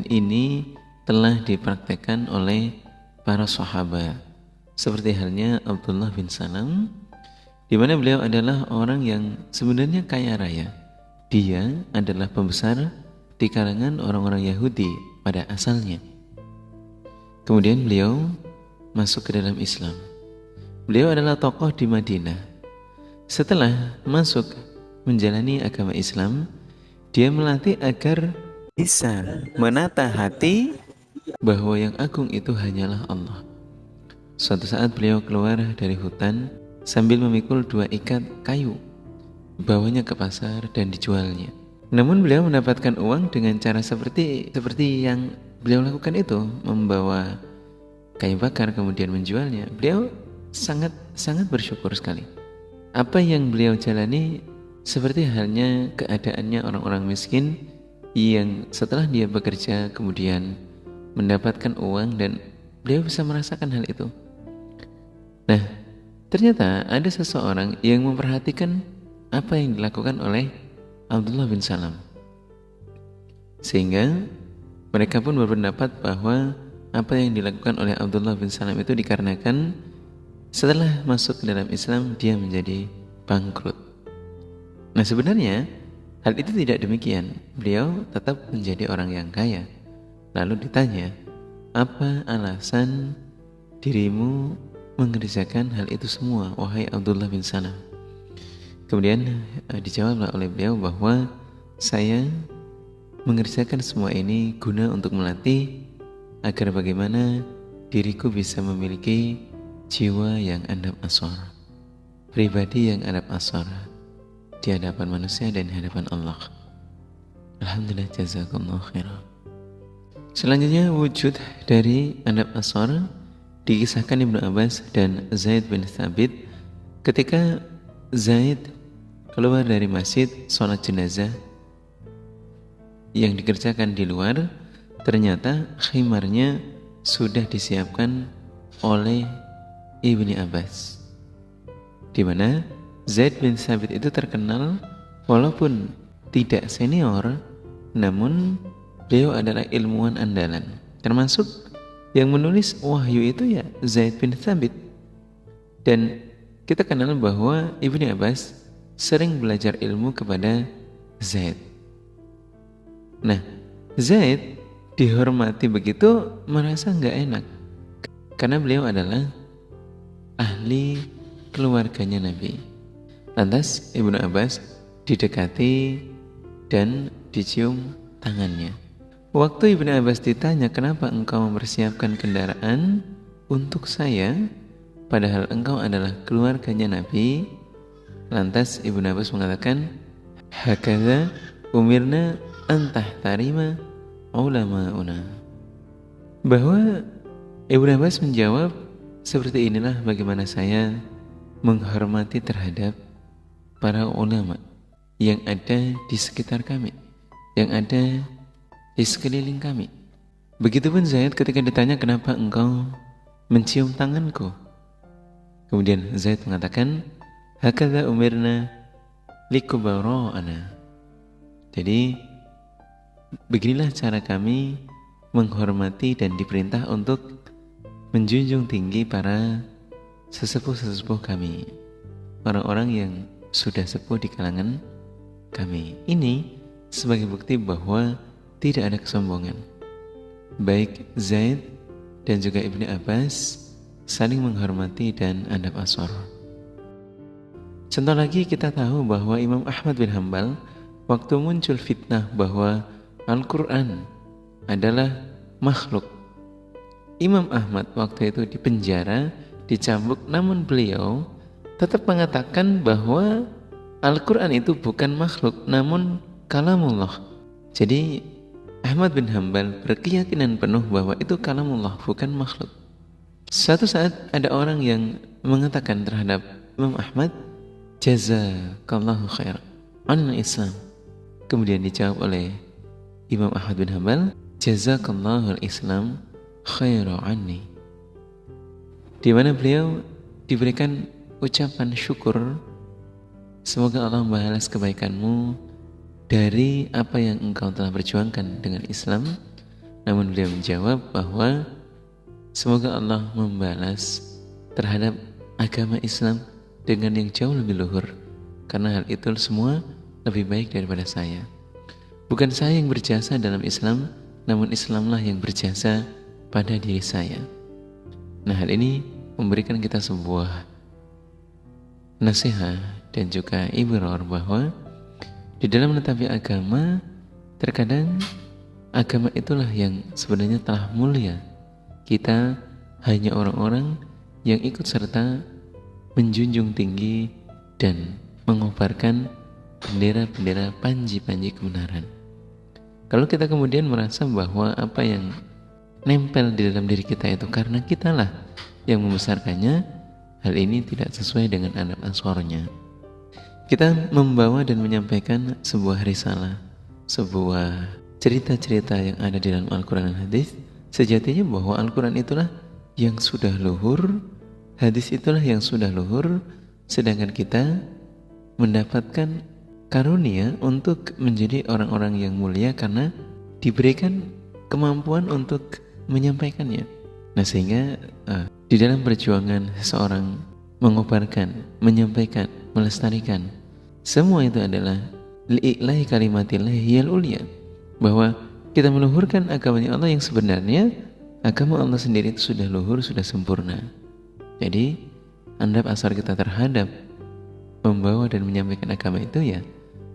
ini telah dipraktekkan oleh para sahabat, seperti halnya Abdullah bin Salam, di mana beliau adalah orang yang sebenarnya kaya raya. Dia adalah pembesar di kalangan orang-orang Yahudi pada asalnya. Kemudian beliau masuk ke dalam Islam. Beliau adalah tokoh di Madinah. Setelah masuk menjalani agama Islam, dia melatih agar bisa menata hati bahwa yang agung itu hanyalah Allah. Suatu saat beliau keluar dari hutan sambil memikul 2 ikat kayu, bawanya ke pasar dan dijualnya. Namun beliau mendapatkan uang dengan cara seperti yang beliau lakukan itu, membawa kayu bakar kemudian menjualnya. Beliau sangat bersyukur sekali. Apa yang beliau jalani seperti halnya keadaannya orang-orang miskin yang setelah dia bekerja kemudian mendapatkan uang dan beliau bisa merasakan hal itu. Nah, ternyata ada seseorang yang memperhatikan apa yang dilakukan oleh Abdullah bin Salam, sehingga mereka pun berpendapat bahwa apa yang dilakukan oleh Abdullah bin Salam itu dikarenakan setelah masuk ke dalam Islam dia menjadi bangkrut. Nah, sebenarnya hal itu tidak demikian. Beliau tetap menjadi orang yang kaya. Lalu ditanya, apa alasan dirimu mengerjakan hal itu semua, wahai Abdullah bin Salam? Kemudian dijawablah oleh beliau bahwa saya mengerjakan semua ini guna untuk melatih agar bagaimana diriku bisa memiliki jiwa yang adab ashar, pribadi yang adab ashar di hadapan manusia dan di hadapan Allah. Alhamdulillah, jazakallahu khairan. Selanjutnya, wujud dari adab ashar dikisahkan Ibnu Abbas dan Zaid bin Thabit ketika Zaid keluar dari masjid sholat jenazah yang dikerjakan di luar. Ternyata khimarnya sudah disiapkan oleh Ibnu Abbas, di mana Zaid bin Thabit itu terkenal walaupun tidak senior, namun beliau adalah ilmuwan andalan. Termasuk yang menulis wahyu itu ya Zaid bin Thabit. Dan kita kenal bahwa Ibnu Abbas sering belajar ilmu kepada Zaid. Nah, Zaid dihormati begitu merasa nggak enak, karena beliau adalah ahli keluarganya Nabi. Lantas Ibnu Abbas didekati dan dicium tangannya. Waktu Ibnu Abbas ditanya, kenapa engkau mempersiapkan kendaraan untuk saya, padahal engkau adalah keluarganya Nabi? Lantas Ibnu Abbas mengatakan, hakadza umirna antah tarima ulama'una. Bahwa Ibnu Abbas menjawab, seperti inilah bagaimana saya menghormati terhadap para ulama yang ada di sekitar kami, yang ada di sekeliling kami. Begitupun Zaid ketika ditanya, kenapa engkau mencium tanganku? Kemudian Zaid mengatakan, hakadza umirna likubara'ana. Jadi beginilah cara kami menghormati dan diperintah untuk menjunjung tinggi para sesepuh-sesepuh kami, orang-orang yang sudah sepuh di kalangan kami. Ini sebagai bukti bahwa tidak ada kesombongan. Baik Zaid dan juga Ibnu Abbas saling menghormati dan adab ashar. Contoh lagi, kita tahu bahwa Imam Ahmad bin Hanbal waktu muncul fitnah bahwa Al-Quran adalah makhluk, Imam Ahmad waktu itu dipenjara, dicambuk, namun beliau tetap mengatakan bahwa Al-Quran itu bukan makhluk, namun kalamullah. Jadi Ahmad bin Hanbal berkeyakinan penuh bahwa itu kalamullah, bukan makhluk. Suatu saat ada orang yang mengatakan terhadap Imam Ahmad, jazakallahu khair anil Islam. Kemudian dijawab oleh Imam Ahmad bin Hanbal, jazakallahu Islam khairu anni. Di mana beliau diberikan ucapan syukur, semoga Allah membalas kebaikanmu dari apa yang engkau telah perjuangkan dengan Islam, Namun beliau menjawab bahwa semoga Allah membalas terhadap agama Islam dengan yang jauh lebih luhur, karena hal itu semua lebih baik daripada saya. Bukan saya yang berjasa dalam Islam, namun Islamlah yang berjasa pada diri saya. Nah, hal ini memberikan kita sebuah nasihat dan juga ibrah bahwa di dalam menetapi agama, terkadang agama itulah yang sebenarnya telah mulia. Kita hanya orang-orang yang ikut serta menjunjung tinggi dan mengobarkan bendera-bendera panji-panji kebenaran. Kalau kita kemudian merasa bahwa apa yang nempel di dalam diri kita itu karena kitalah yang membesarkannya, hal ini tidak sesuai dengan adab aswarnya. Kita membawa dan menyampaikan sebuah risalah, sebuah cerita-cerita yang ada di dalam Al-Quran dan hadis. Sejatinya bahwa Al-Quran itulah yang sudah luhur, hadis itulah yang sudah luhur, sedangkan kita mendapatkan karunia untuk menjadi orang-orang yang mulia karena diberikan kemampuan untuk menyampaikannya. Nah, sehingga di dalam perjuangan seseorang mengobarkan, menyampaikan, melestarikan, semua itu adalah li'ilahi kalimatillahi hiyal ulia, bahwa kita meluhurkan agamanya Allah yang sebenarnya agama Allah sendiri itu sudah luhur, sudah sempurna. Jadi adab asar kita terhadap membawa dan menyampaikan agama itu ya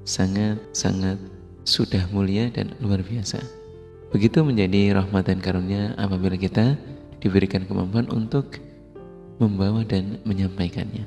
sangat-sangat sudah mulia dan luar biasa. Begitu menjadi rahmat dan karunia apabila kita diberikan kemampuan untuk membawa dan menyampaikannya.